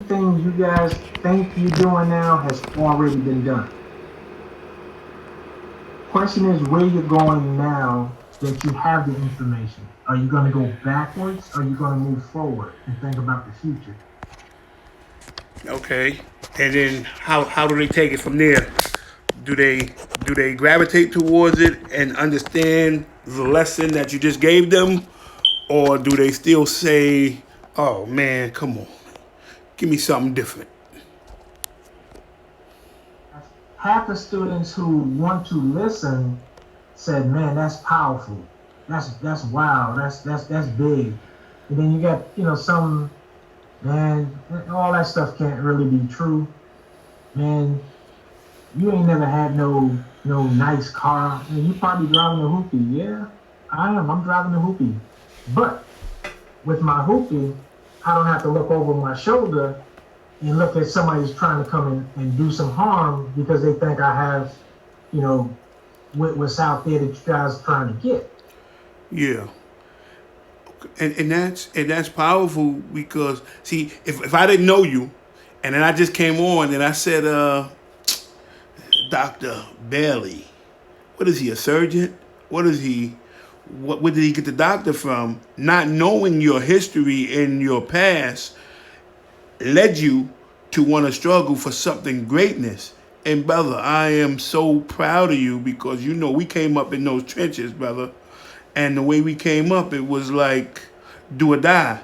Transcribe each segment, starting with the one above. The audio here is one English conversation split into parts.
Things you guys think you're doing now has already been done. Question is where you're going now that you have the information. Are you going to go backwards? Or are you going to move forward and think about the future? Okay. And then how do they take it from there? Do they do they gravitate towards it and understand the lesson that you just gave them, or do they still say, "Oh man, come on, give me something different"? Half the students who want to listen said, "Man, that's powerful. That's wow. That's big." And then you got some man. All that stuff can't really be true, man. You ain't never had no nice car. And you probably driving a hoopie. Yeah, I am. I'm driving a hoopie. But with my hoopie, I don't have to look over my shoulder and look at somebody who's trying to come in and do some harm because they think I have, you know, what's out there that you guys are trying to get. Yeah. And that's powerful because see, if I didn't know you, and then I just came on and I said, Dr. Bailey, what is he, a surgeon? What is he? Where did he get the doctor from? Not knowing your history and your past led you to want to struggle for something greatness. And brother, I am so proud of you because we came up in those trenches, brother. And the way we came up, it was like do or die.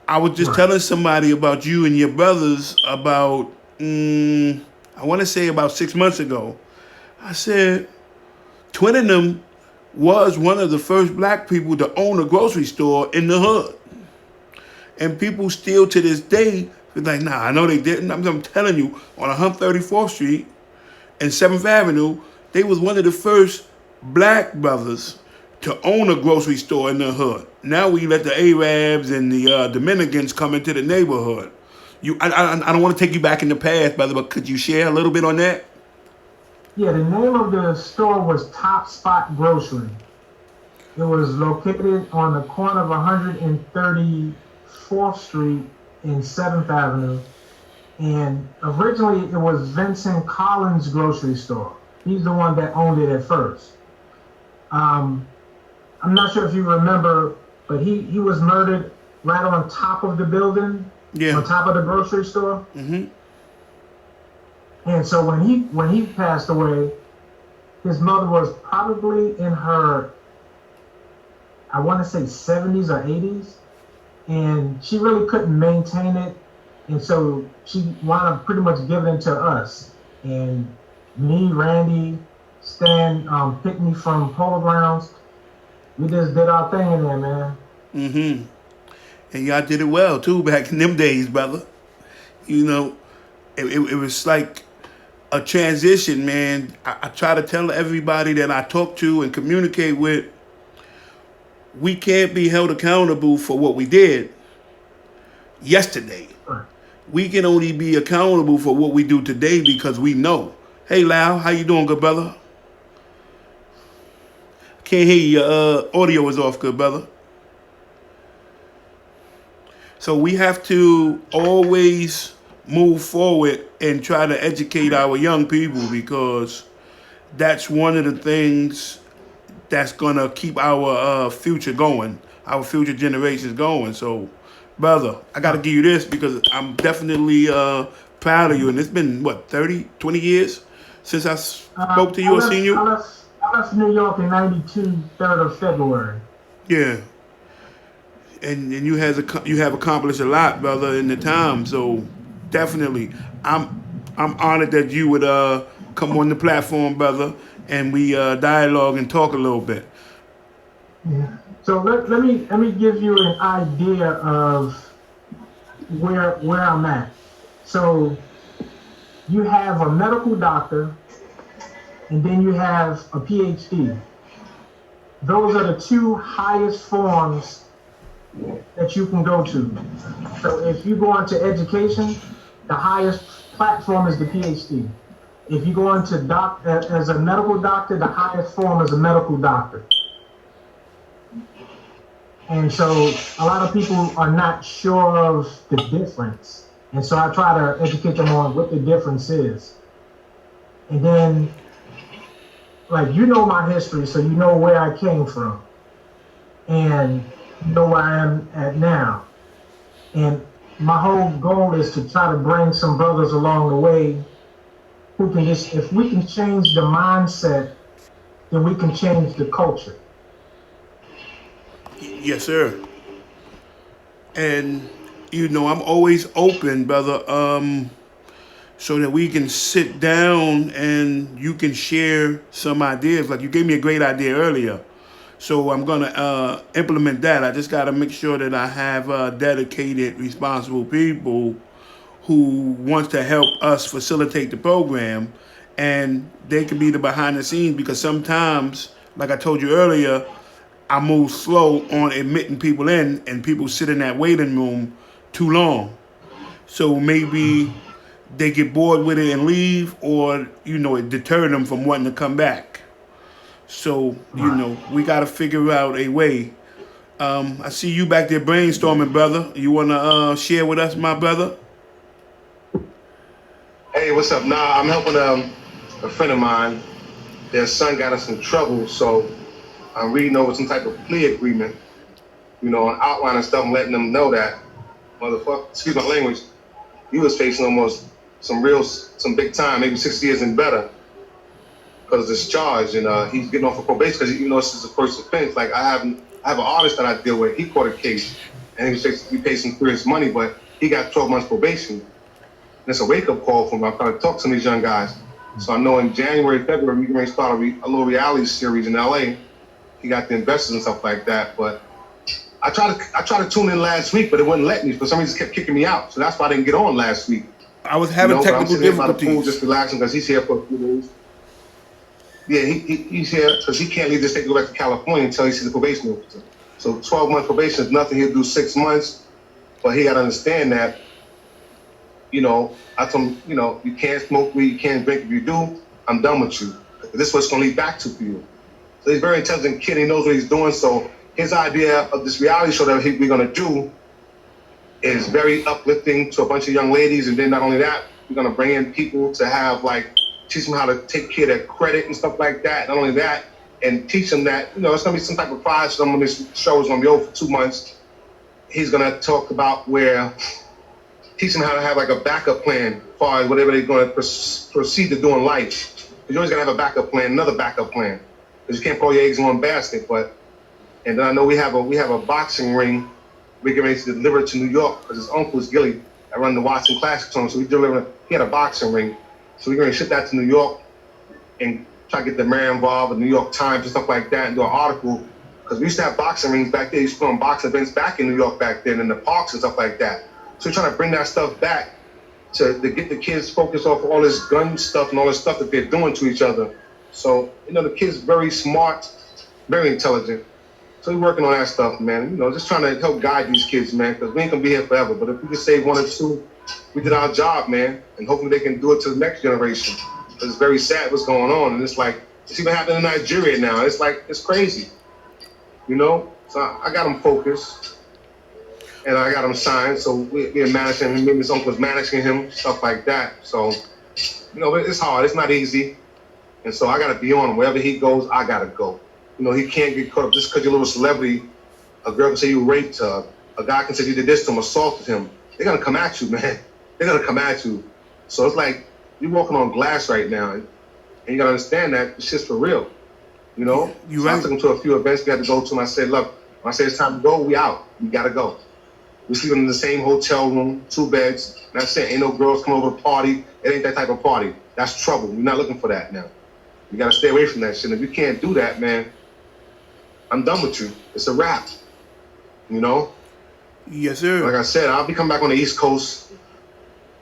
I was just Right. telling somebody about you and your brothers about, I want to say about 6 months ago. I said, Twin of them was one of the first black people to own a grocery store in the hood. And people still to this day be like, nah, I know they didn't. I'm telling you, on 134th Street and 7th Avenue, they was one of the first black brothers to own a grocery store in the hood. Now we let the Arabs and the Dominicans come into the neighborhood. I don't want to take you back in the past, brother, but could you share a little bit on that? Yeah, the name of the store was Top Spot Grocery. It was located on the corner of 134th Street and 7th Avenue. And originally it was Vincent Collins Grocery Store. He's the one that owned it at first. Um, I'm not sure if you remember, but he was murdered right on top of the building, Yeah. on top of the grocery store. And so when he passed away, his mother was probably in her, I want to say 70s or 80s, and she really couldn't maintain it, and so she wound up pretty much giving it to us. And me, Randy, Stan, picked me from Polo Grounds. We just did our thing in there, man. And y'all did it well too back in them days, brother. You know, it was like a transition, man. I try to tell everybody that I talk to and communicate with, we can't be held accountable for what we did yesterday. Right. We can only be accountable for what we do today because we know. Hey, Lau, how you doing, good brother? Can't hear you. Your audio is off, good brother. So we have to always move forward and try to educate our young people because that's one of the things that's gonna keep our future going, our future generations going. So, brother, I gotta give you this because I'm definitely proud of you. And it's been what 30, 20 years since I spoke to I you or seen left, I you. left, I left New York in '92, 3rd of February. Yeah, and you have accomplished a lot, brother, in the time. So definitely, I'm honored that you would come on the platform, brother, and we dialogue and talk a little bit. Yeah. So let me give you an idea of where I'm at. So you have a medical doctor, and then you have a PhD. Those are the two highest forms that you can go to. So if you go into education, the highest platform is the PhD. If you go into as a medical doctor, the highest form is a medical doctor. And so a lot of people are not sure of the difference. And so I try to educate them on what the difference is. And then, like, you know my history, so you know where I came from. And you know where I am at now. And my whole goal is to try to bring some brothers along the way who can just, if we can change the mindset, then we can change the culture. Yes, sir. And you know, I'm always open, brother. So that we can sit down and you can share some ideas. Like you gave me a great idea earlier. So I'm gonna implement that. I just gotta make sure that I have dedicated, responsible people who wants to help us facilitate the program, and they can be the behind the scenes because sometimes, like I told you earlier, I move slow on admitting people in, and people sit in that waiting room too long. So maybe they get bored with it and leave, or you know, it deter them from wanting to come back. So you Right. know, we got to figure out a way. I see you back there brainstorming, brother. You want to share with us, my brother? Hey, what's up? Nah, I'm helping a friend of mine. Their son got us in trouble, so I'm reading over some type of plea agreement, you know, and outlining stuff and letting them know that, motherfucker, excuse my language, he was facing almost some big time, maybe 6 years and better, because of this charge, and he's getting off of probation because even though this is a first offense, like I have an artist that I deal with. He caught a case, and he paid some serious money, but he got 12 months probation. And it's a wake up call for him. I'm trying to talk to some of these young guys. So I know in January, February, we're going to start a little reality series in LA. He got the investors and stuff like that, but I tried to tune in last week, but it wouldn't let me. For some reason, it kept kicking me out. So that's why I didn't get on last week. I was You having know, but I'm technical sitting here by the pool difficulties. just relaxing because he's here for a few days. Yeah, he's here because he can't leave the state to go back to California until he sees the probation officer. So 12 month probation is nothing. He'll do 6 months, but he got to understand that, you know, I told him, you know, you can't smoke weed, you can't drink. If you do, I'm done with you. This is what it's going to lead back to for you. So he's a very intelligent kid. He knows what he's doing. So his idea of this reality show that we're going to do is very uplifting to a bunch of young ladies. And then not only that, we're going to bring in people to have like, teach them how to take care of their credit and stuff like that. Not only that, and teach them that, you know, it's going to be some type of prize. Some of this show is going to be over for 2 months. He's going to talk about teach them how to have like a backup plan as far as whatever they're going to proceed to do in life. You always got to have a backup plan, another backup plan. Because you can't put all your eggs in one basket. And then I know we have a boxing ring we're getting ready to deliver to New York because his uncle is Gilly. I run the Watson Classics on him, so he had a boxing ring. So we're going to ship that to New York and try to get the mayor involved with the New York Times and stuff like that and do an article. Because we used to have boxing rings back there. We used to put on boxing events back in New York back then in the parks and stuff like that. So we're trying to bring that stuff back to get the kids focused off all this gun stuff and all this stuff that they're doing to each other. So, you know, the kid's very smart, very intelligent. So we're working on that stuff, man. You know, just trying to help guide these kids, man, because we ain't going to be here forever. But if we can save 1 or 2, we did our job, man. And hopefully they can do it to the next generation. Because it's very sad what's going on. And it's like, it's even happening in Nigeria now. It's like, it's crazy. You know? So I got him focused. And I got him signed. So we're managing him. Maybe his uncle's managing him, stuff like that. So, you know, it's hard. It's not easy. And so I got to be on him. Wherever he goes, I got to go. You know, he can't get caught up just because you're a little celebrity. A girl can say you raped her. A guy can say you did this to him, assaulted him. They're going to come at you, man. They're going to come at you. So it's like you're walking on glass right now. And you got to understand that it's just for real. You know? You So I right. took him to a few events we had to go to. And I said, look, when I say it's time to go, we out. We got to go. We're sleeping in the same hotel room, 2 beds. And I said, ain't no girls come over to party. It ain't that type of party. That's trouble. We're not looking for that now. You got to stay away from that shit. If you can't do that, man, I'm done with you. It's a wrap. You know? Yes, sir. Like I said, I'll be coming back on the East Coast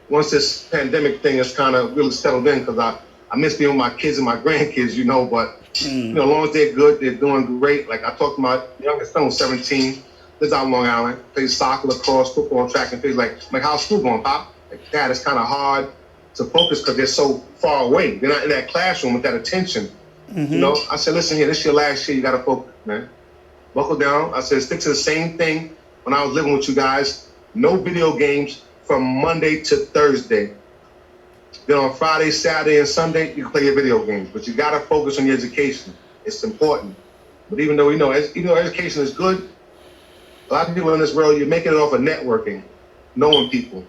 once this pandemic thing is kind of really settled in because I miss being with my kids and my grandkids, you know, but, you know, as long as they're good, they're doing great. Like I talked to my youngest son who's 17, lives out in Long Island, plays soccer, lacrosse, football, track and field. Like how's school going, Pop? Like, Dad, it's kind of hard to focus because they're so far away. They're not in that classroom with that attention. You know, I said, listen here, this is your last year. You got to focus, man. Buckle down. I said, stick to the same thing when I was living with you guys. No video games, from Monday to Thursday. Then on Friday, Saturday, and Sunday, you can play your video games. But you gotta focus on your education. It's important. But even though education is good, a lot of people in this world, you're making it off of networking, knowing people.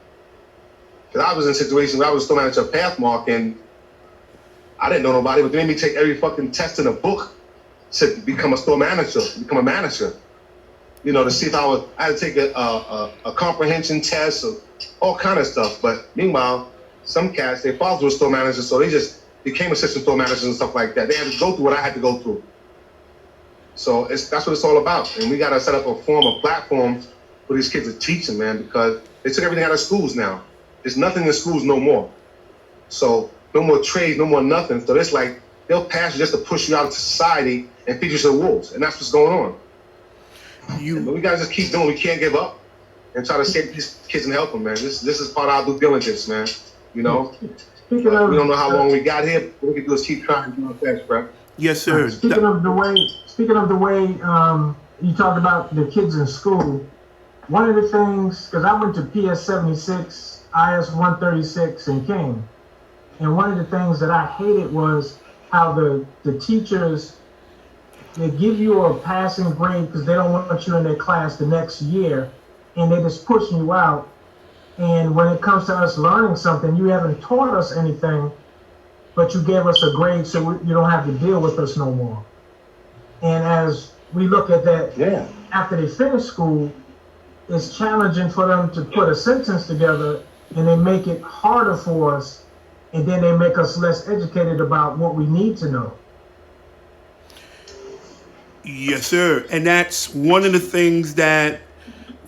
Because I was in a situation where I was store manager at Pathmark, and I didn't know nobody, but they made me take every fucking test in the book to become a store manager, become a manager. You know, to see if I had to take a comprehension test, or all kind of stuff. But meanwhile, some cats, their fathers were store managers, so they just became assistant store managers and stuff like that. They had to go through what I had to go through. So that's what it's all about. And we got to set up a platform for these kids to teach them, man, because they took everything out of schools now. There's nothing in schools no more. So no more trades, no more nothing. So it's like they'll pass you just to push you out into society and feed you to the wolves. And that's what's going on. But we got to just keep doing. We can't give up and try to save these kids and help them, man. This is part of our due diligence, man. You know? We don't know how long we got here, but what we can do is keep trying to do our best, bro. Yes, sir. Speaking of the way you talked about the kids in school, one of the things, because I went to PS 76, IS 136 in King, and one of the things that I hated was how the teachers, they give you a passing grade because they don't want you in their class the next year, and they just pushing you out. And when it comes to us learning something, you haven't taught us anything, but you gave us a grade so you don't have to deal with us no more. And as we look at that, after they finish school, it's challenging for them to put a sentence together, and they make it harder for us, and then they make us less educated about what we need to know. Yes, sir. And that's one of the things that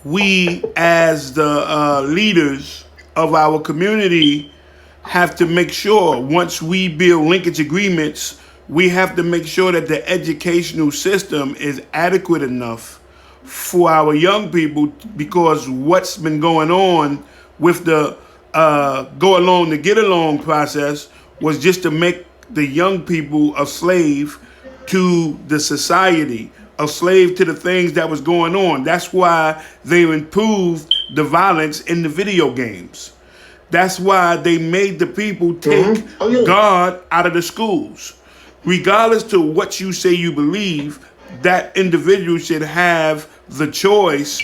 we as the leaders of our community have to make sure. Once we build linkage agreements, we have to make sure that the educational system is adequate enough for our young people, because what's been going on with the go along to get along process was just to make the young people a slave to the society, a slave to the things that was going on. That's why they improved the violence in the video games. That's why they made the people take God out of the schools. Regardless to what you say you believe, that individual should have the choice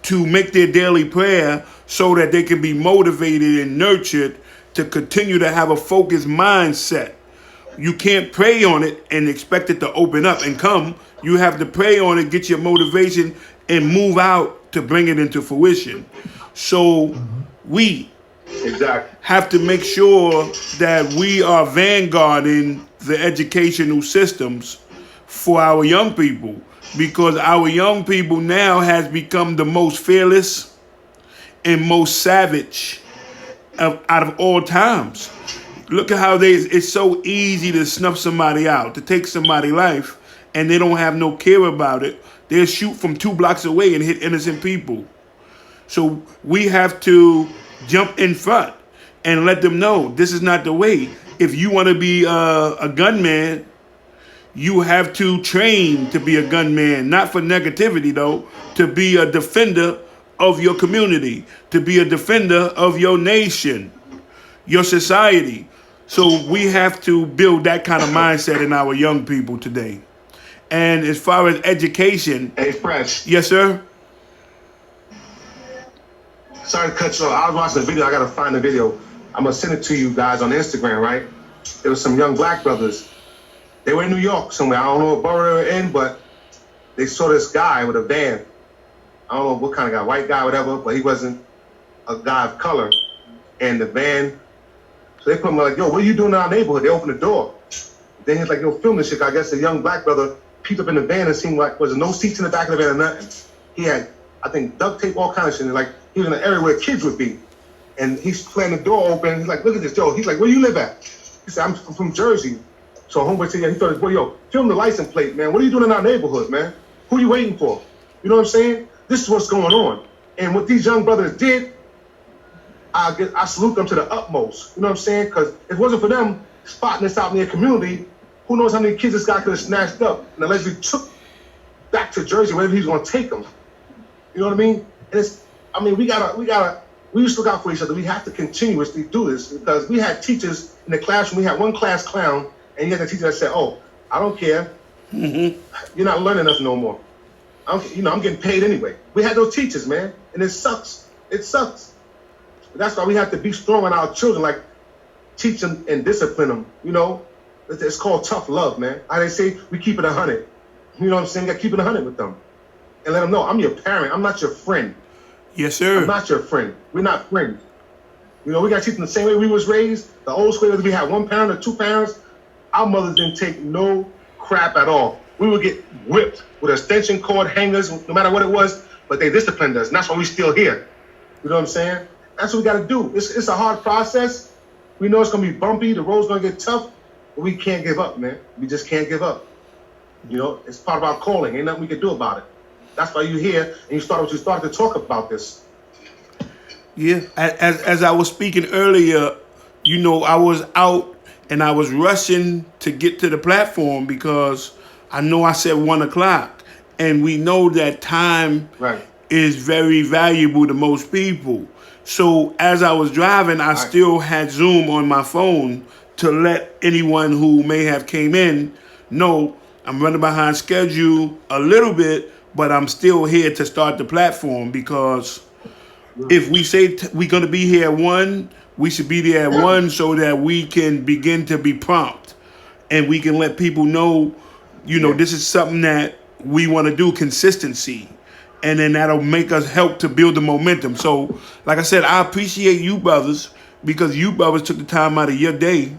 to make their daily prayer so that they can be motivated and nurtured to continue to have a focused mindset. You can't pray on it and expect it to open up and come. You have to pray on it, get your motivation, and move out to bring it into fruition. So we have to make sure that we are vanguarding the educational systems for our young people, because our young people now has become the most fearless and most savage out of all times. Look at how it's so easy to snuff somebody out, to take somebody's life, and they don't have no care about it. They'll shoot from 2 blocks away and hit innocent people. So we have to jump in front and let them know this is not the way. If you want to be a gunman, you have to train to be a gunman, not for negativity though, to be a defender of your community, to be a defender of your nation, your society. So we have to build that kind of mindset in our young people today. And as far as education... Hey, Fresh. Yes, sir? Sorry to cut you off. I was watching the video. I got to find the video. I'm going to send it to you guys on Instagram, right? There was some young black brothers. They were in New York somewhere. I don't know what borough they were in, but they saw this guy with a van. I don't know what kind of guy, white guy, whatever, but he wasn't a guy of color. And the van, so they put him like, yo, what are you doing in our neighborhood? They opened the door. Then he's like, yo, film this shit. I guess the young black brother peeped up in the van and seemed like, was no seats in the back of the van or nothing. He had, I think, duct tape, all kind of shit. And like, he was in an area where kids would be. And he's playing the door open. He's like, look at this, yo. He's like, where you live at? He said, I'm from Jersey. So homeboy said, yeah, he thought, well, yo, film the license plate, man. What are you doing in our neighborhood, man? Who are you waiting for? You know what I'm saying? This is what's going on. And what these young brothers did, I salute them to the utmost. You know what I'm saying? Because if it wasn't for them spotting this out in their community, who knows how many kids this guy could have snatched up and allegedly took back to Jersey, wherever he's going to take them. You know what I mean? And it's, I mean, we gotta we used to look out for each other. We have to continuously do this because we had teachers in the classroom. We had one class clown, and you had a teacher that said, "Oh, I don't care. You're not learning nothing no more. I'm getting paid anyway." We had those teachers, man, and it sucks. It sucks. But that's why we have to be strong on our children, like teach them and discipline them. You know, it's called tough love, man. How they say, we keep it 100. You know what I'm saying? You got to keep it 100 with them, and let them know I'm your parent. I'm not your friend. Yes, sir. I'm not your friend. We're not friends. You know, we got to teach them the same way we was raised. The old school, whether we had one parent or two parents, our mothers didn't take no crap at all. We would get whipped with extension cord hangers, no matter what it was, but they disciplined us, and that's why we still here. You know what I'm saying? That's what we got to do. It's a hard process. We know it's going to be bumpy. The road's going to get tough, but we can't give up, man. We just can't give up. You know, it's part of our calling. Ain't nothing we can do about it. That's why you're here, and you started to talk about this. Yeah, as I was speaking earlier, you know, I was out and I was rushing to get to the platform because I know I said 1 o'clock, and we know that time is very valuable to most people. So as I was driving, I still had Zoom on my phone to let anyone who may have came in know I'm running behind schedule a little bit, but I'm still here to start the platform because if we say we're going to be here at 1, we should be there at 1 so that we can begin to be prompt and we can let people know, you know, this is something that we want to do, consistency. And then that'll make us help to build the momentum. So, like I said, I appreciate you brothers because you brothers took the time out of your day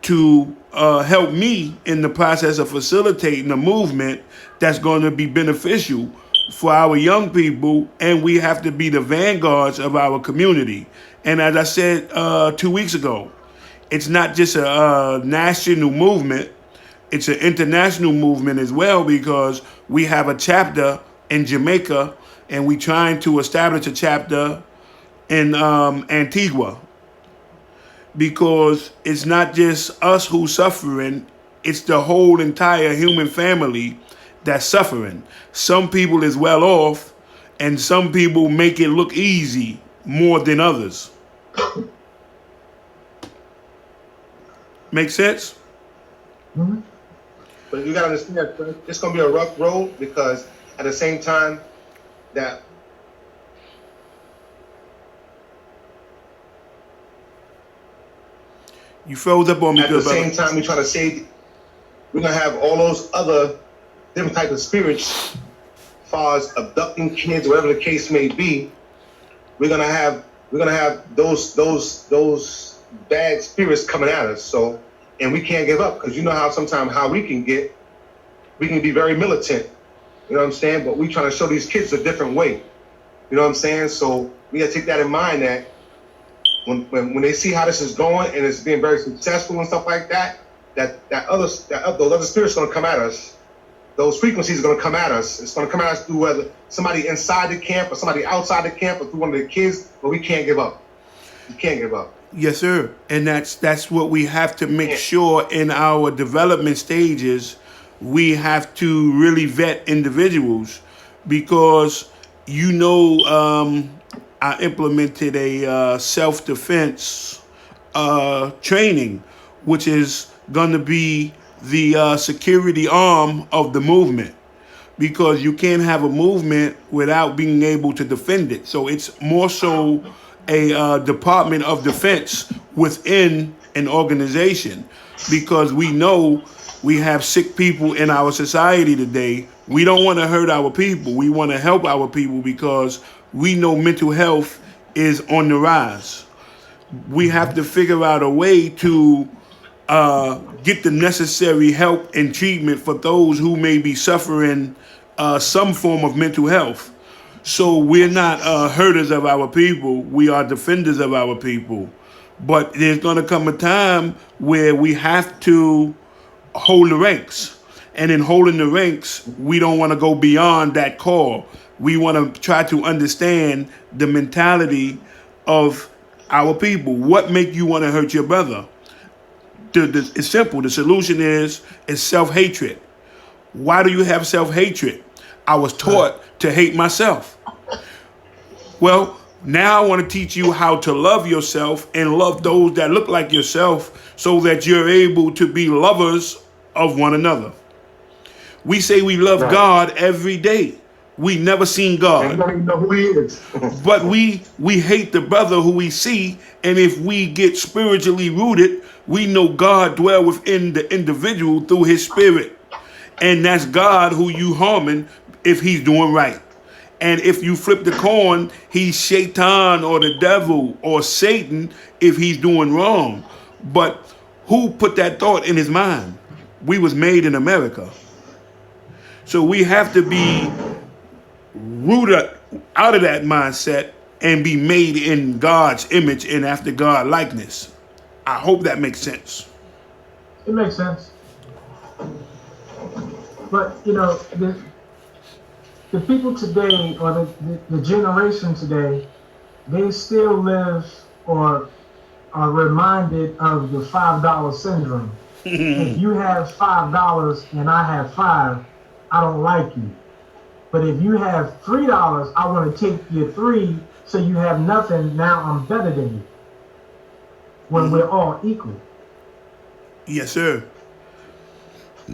to help me in the process of facilitating a movement that's going to be beneficial for our young people, and we have to be the vanguards of our community. And as I said 2 weeks ago, it's not just a national movement, it's an international movement as well because we have a chapter in Jamaica and we're trying to establish a chapter in Antigua. Because it's not just us who's suffering, it's the whole entire human family that's suffering. Some people is well off, and some people make it look easy more than others. Make sense? Mm-hmm. But you gotta understand, it's gonna be a rough road because at the same time that you froze up on me. At the same time, we try to say we're gonna have all those other different types of spirits, as far as abducting kids, whatever the case may be. We're gonna have those bad spirits coming at us. So, and we can't give up because you know how sometimes how we can be very militant. You know what I'm saying? But we trying to show these kids a different way. You know what I'm saying? So we gotta take that in mind that. When they see how this is going and it's being very successful and stuff like that, those other spirits are going to come at us. Those frequencies are going to come at us. It's going to come at us through whether somebody inside the camp or somebody outside the camp or through one of the kids. But we can't give up. We can't give up. Yes, sir. And that's what we have to make sure in our development stages. We have to really vet individuals because you know. I implemented a self-defense training, which is going to be the security arm of the movement, because you can't have a movement without being able to defend it. So it's more so a Department of Defense within an organization, because we know we have sick people in our society today. We don't want to hurt our people. We want to help our people because we know mental health is on the rise. We have to figure out a way to get the necessary help and treatment for those who may be suffering some form of mental health. So we're not hurters of our people. We are defenders of our people. But there's going to come a time where we have to hold the ranks. And in holding the ranks, we don't want to go beyond that call. We want to try to understand the mentality of our people. What make you want to hurt your brother? It's simple. The solution is self-hatred. Why do you have self-hatred? I was taught to hate myself. Well, Now I want to teach you how to love yourself and love those that look like yourself so that you're able to be lovers of one another. We say we love Right. God every day. We never seen And you God. don't even know who he is. But we hate the brother who we see, and if we get spiritually rooted, we know God dwell within the individual through his spirit. And that's God who you harming if he's doing right. And if you flip the coin, he's Shaitan or the devil or Satan if he's doing wrong. But who put that thought in his mind? We was made in America. So we have to be rooted out of that mindset and be made in God's image and after God likeness. I hope that makes sense. It makes sense. But the people today, or the generation today, they still live or are reminded of the $5 syndrome. If you have $5 and I have $5, I don't like you. But if you have $3, I want to take your $3, so you have nothing. Now I'm better than you. When we're all equal. Yes, sir.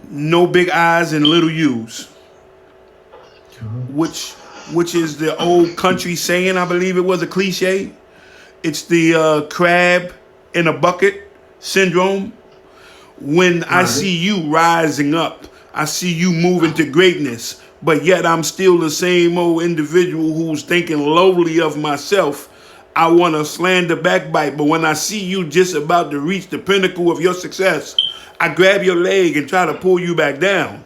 No big I's and little U's. Which is the old country saying, I believe it was a cliche. It's the crab in a bucket syndrome. When I see you rising up, I see you moving to greatness, but yet I'm still the same old individual who's thinking lowly of myself. I want to slander, backbite, but when I see you just about to reach the pinnacle of your success, I grab your leg and try to pull you back down.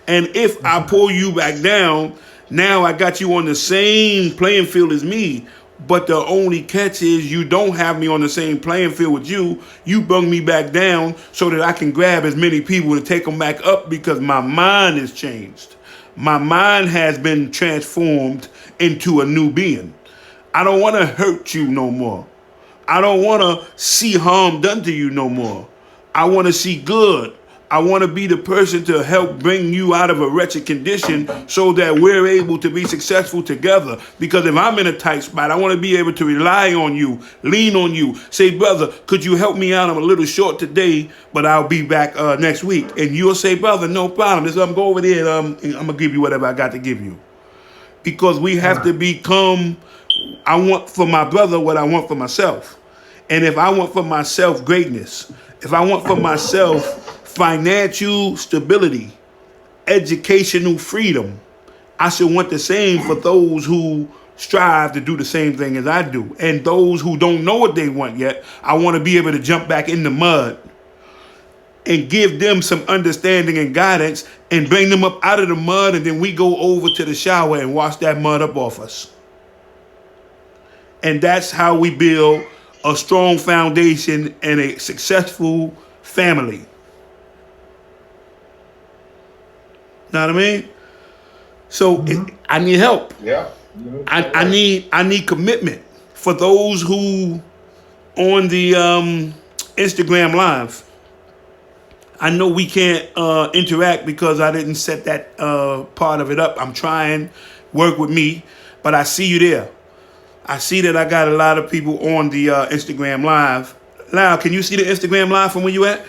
And if I pull you back down, now I got you on the same playing field as me. But the only catch is you don't have me on the same playing field with you. You bring me back down so that I can grab as many people to take them back up because my mind has changed. My mind has been transformed into a new being. I don't want to hurt you no more. I don't want to see harm done to you no more. I want to see good. I want to be the person to help bring you out of a wretched condition so that we're able to be successful together. Because if I'm in a tight spot, I want to be able to rely on you, lean on you, say, brother, could you help me out? I'm a little short today, but I'll be back next week. And you'll say, brother, no problem. Just go over there and I'm going to give you whatever I got to give you. Because we have to become, I want for my brother what I want for myself. And if I want for myself greatness, if I want for myself financial stability, educational freedom, I should want the same for those who strive to do the same thing as I do. And those who don't know what they want yet, I want to be able to jump back in the mud and give them some understanding and guidance and bring them up out of the mud, and then we go over to the shower and wash that mud up off us. And that's how we build a strong foundation and a successful family. Know what I mean? So I need help. Yeah. I need commitment for those who on the Instagram Live. I know we can't interact because I didn't set that part of it up. I'm trying, work with me, but I see you there. I see that I got a lot of people on the Instagram Live. Lyle, can you see the Instagram Live from where you at?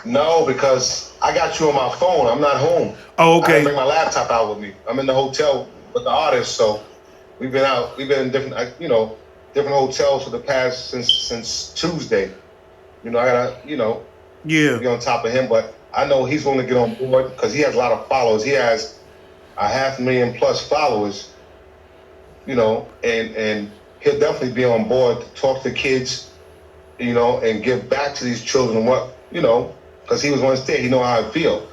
No, because I got you on my phone. I'm not home. Oh, okay. I didn't bring my laptop out with me. I'm in the hotel with the artist, so we've been out. We've been in different, different hotels for the past since Tuesday. I gotta, be on top of him. But I know he's willing to get on board because he has a lot of followers. He has 500,000+ followers. And he'll definitely be on board to talk to kids, and give back to these children. Because he was once there, he know how I feel.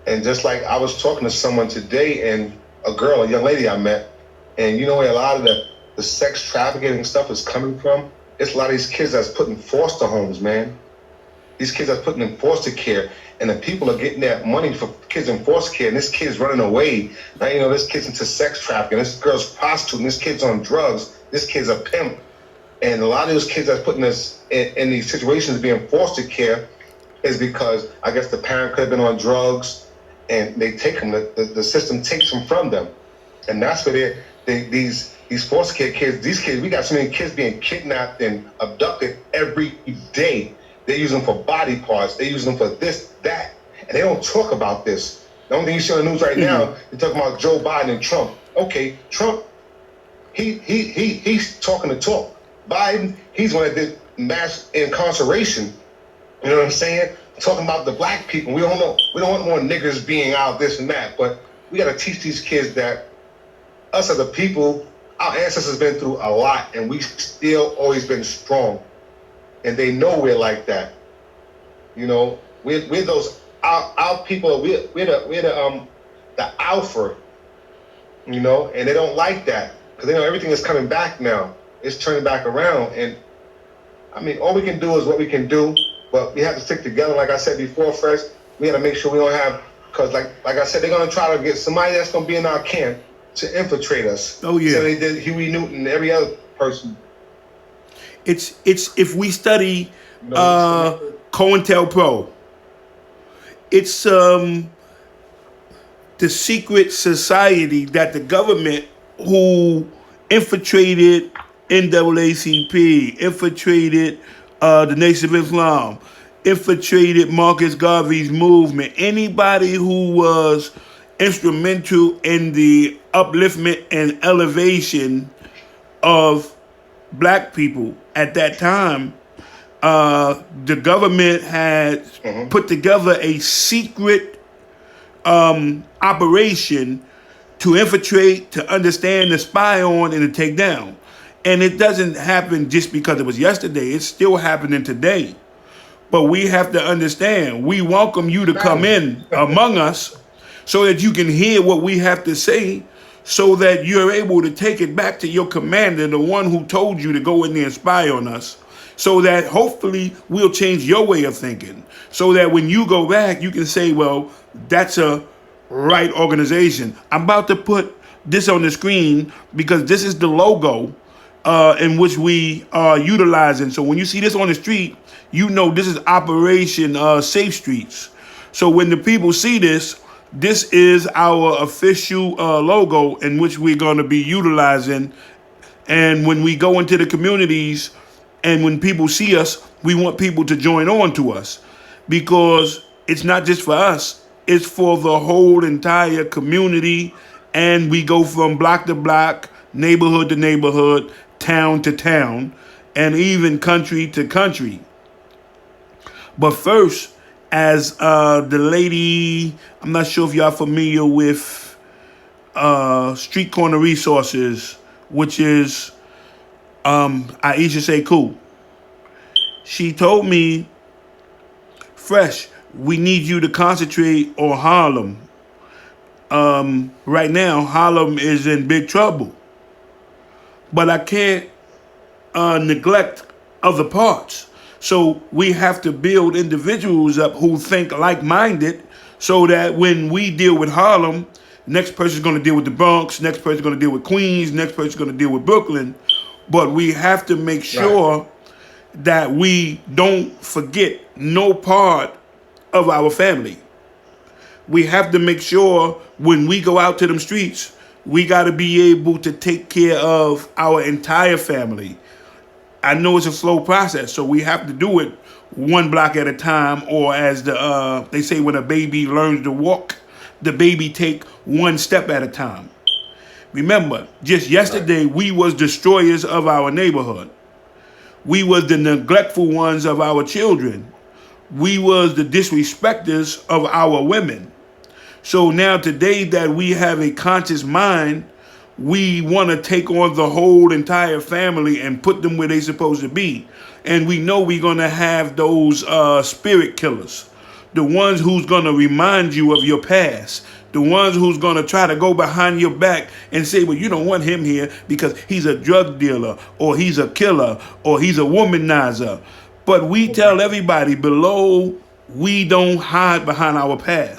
And just like I was talking to someone today, and a young lady I met, and where a lot of the sex trafficking stuff is coming from? It's a lot of these kids that's put in foster homes, man. These kids that's put in foster care, and the people are getting that money for kids in foster care, and this kid's running away. Now, this kid's into sex trafficking, this girl's prostituting, this kid's on drugs, this kid's a pimp. And a lot of those kids that's putting us in these situations being foster care is because I guess the parent could have been on drugs, and they take them. The system takes them from them. And that's where these foster care kids, these kids, we got so many kids being kidnapped and abducted every day. They use them for body parts. They use them for this, that, and they don't talk about this. The only thing you see on the news right now, they're talking about Joe Biden and Trump. Okay, Trump, he's talking the talk. Biden, he's one that did mass incarceration. You know what I'm saying? Talking about the black people. We don't want more niggers being out, this and that. But we got to teach these kids that us as a people, our ancestors been through a lot, and we still always been strong. And they know we're like that. You know, we're those our people. We're the alpha. You know, and they don't like that because they know everything is coming back now. It's turning back around, and I mean, all we can do is what we can do. But we have to stick together. Like I said before, Fresh, we got to make sure we don't have, because like I said, they're gonna try to get somebody that's gonna be in our camp to infiltrate us. Oh yeah. So they did Huey Newton and every other person. It's if we study COINTELPRO, it's the secret society that the government who infiltrated NAACP, infiltrated the Nation of Islam, infiltrated Marcus Garvey's movement, anybody who was instrumental in the upliftment and elevation of black people at that time, the government had put together a secret operation to infiltrate, to understand, to spy on, and to take down. And it doesn't happen just because it was yesterday. It's still happening today. But we have to understand, we welcome you to come in among us so that you can hear what we have to say, so that you're able to take it back to your commander, the one who told you to go in there and spy on us, so that hopefully we'll change your way of thinking, so that when you go back, you can say, well, that's a right organization. I'm about to put this on the screen because this is the logo in which we are utilizing. So when you see this on the street, you know this is Operation Safe Streets. So when the people see this, this is our official logo in which we're going to be utilizing. And when we go into the communities and when people see us, we want people to join on to us, because it's not just for us, it's for the whole entire community. And we go from block to block, neighborhood to neighborhood, town to town, and even country to country. But first, as the lady, I'm not sure if y'all familiar with Street Corner Resources, which is Aisha Sekou. She told me, Fresh, we need you to concentrate on Harlem. Right now, Harlem is in big trouble. But I can't neglect other parts. So we have to build individuals up who think like-minded, so that when we deal with Harlem, next person's going to deal with the Bronx, next person's going to deal with Queens, next person's going to deal with Brooklyn. But we have to make sure that we don't forget no part of our family. We have to make sure when we go out to them streets, we got to be able to take care of our entire family. I know it's a slow process, so we have to do it one block at a time, or as they say, when a baby learns to walk, the baby take one step at a time. Remember, just yesterday, we was destroyers of our neighborhood. We was the neglectful ones of our children. We was the disrespecters of our women. So now today that we have a conscious mind, we want to take on the whole entire family and put them where they're supposed to be. And we know we're going to have those spirit killers, the ones who's going to remind you of your past, the ones who's going to try to go behind your back and say, well, you don't want him here because he's a drug dealer, or he's a killer, or he's a womanizer. But we tell everybody below, we don't hide behind our past.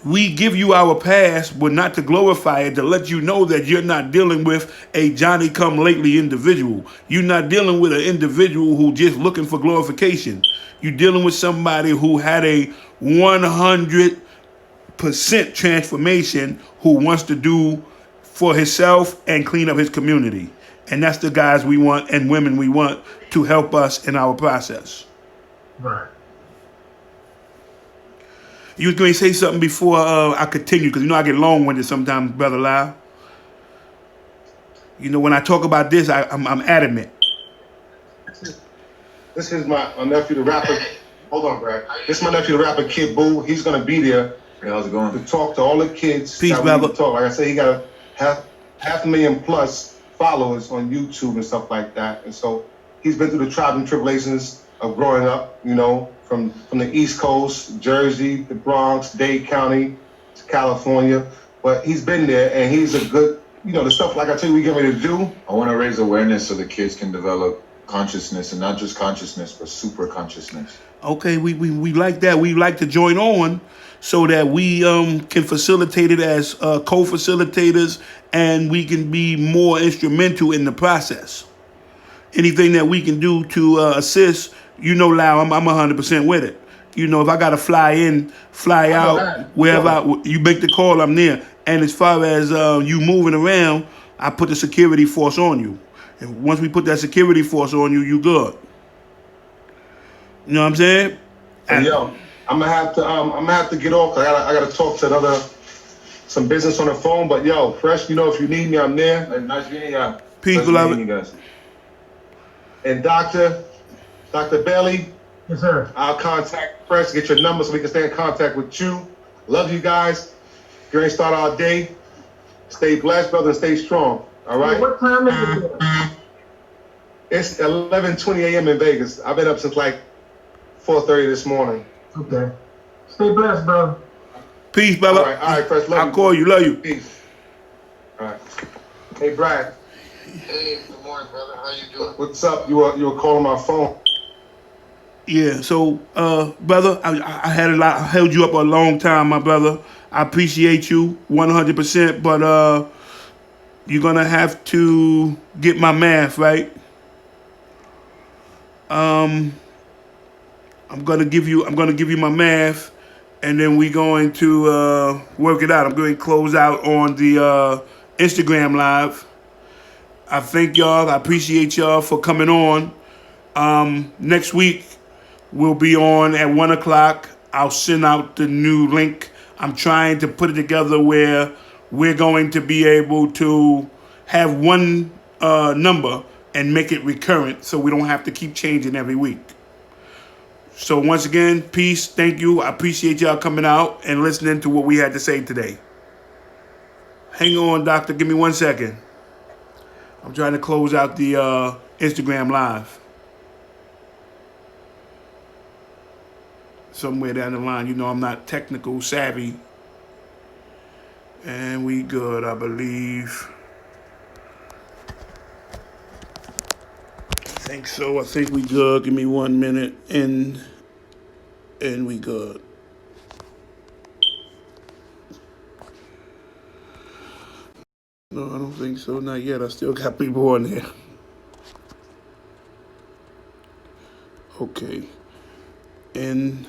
We give you our past, but not to glorify it, to let you know that you're not dealing with a Johnny-come-lately individual. You're not dealing with an individual who just looking for glorification. You're dealing with somebody who had a 100% 100% transformation who wants to do for himself and clean up his community. And that's the guys we want and women we want to help us in our process. Right. You was going to say something before I continue, because I get long-winded sometimes, Brother Lyle. When I talk about this, I'm adamant. This is my nephew, the rapper. Hold on, Brad. This is my nephew, the rapper Kid Boo. He's gonna be there. Hey, how's it going? To talk to all the kids. Peace, that brother. we talk. Like I said, he got a half a million plus followers on YouTube and stuff like that. And so he's been through the trials and tribulations of growing up. From the East Coast, Jersey, the Bronx, Dade County, to California. But he's been there, and he's a good. The stuff like I tell you, we get ready to do. I want to raise awareness so the kids can develop consciousness, and not just consciousness, but super consciousness. Okay, we like that. We like to join on so that we can facilitate it as co-facilitators, and we can be more instrumental in the process. Anything that we can do to assist, Lau, I'm 100% with it. If I got to fly in, fly out, wherever you make the call, I'm there. And as far as you moving around, I put the security force on you. And once we put that security force on you, you good. You know what I'm saying? And yo, I'm gonna have to get off. I gotta talk to some business on the phone. But yo, Fresh, if you need me, I'm there. Hey, nice meeting you. Peace, Nice beloved. meeting you guys. And Dr. Bailey, Yes, sir. I'll contact Fresh, get your number so we can stay in contact with you. Love you guys. Get ready to start our day. Stay blessed, brother, and stay strong. All right. What time is it there? It's 11:20 a.m. in Vegas. I've been up since like 4:30 this morning. Okay. Stay blessed, brother. Peace, brother. All right, Fresh. Love I'll you. call you. Love you. Peace. All right. Hey, Brad. Hey, good morning, brother. How you doing? What's up? You were calling my phone. Yeah, so, brother, I held you up a long time, my brother. I appreciate you 100%, but you're gonna have to get my math right. I'm gonna give you my math, and then we're going to work it out. I'm going to close out on the Instagram live. I thank y'all. I appreciate y'all for coming on. Next week we'll be on at 1 o'clock. I'll send out the new link. I'm trying to put it together where we're going to be able to have one number and make it recurrent so we don't have to keep changing every week. So once again, peace. Thank you. I appreciate y'all coming out and listening to what we had to say today. Hang on, doctor. Give me 1 second. I'm trying to close out the Instagram live. Somewhere down the line, I'm not technical savvy. And we good, I believe. I think so. I think we good. Give me 1 minute, and we good. No, I don't think so. Not yet. I still got people on there. Okay. And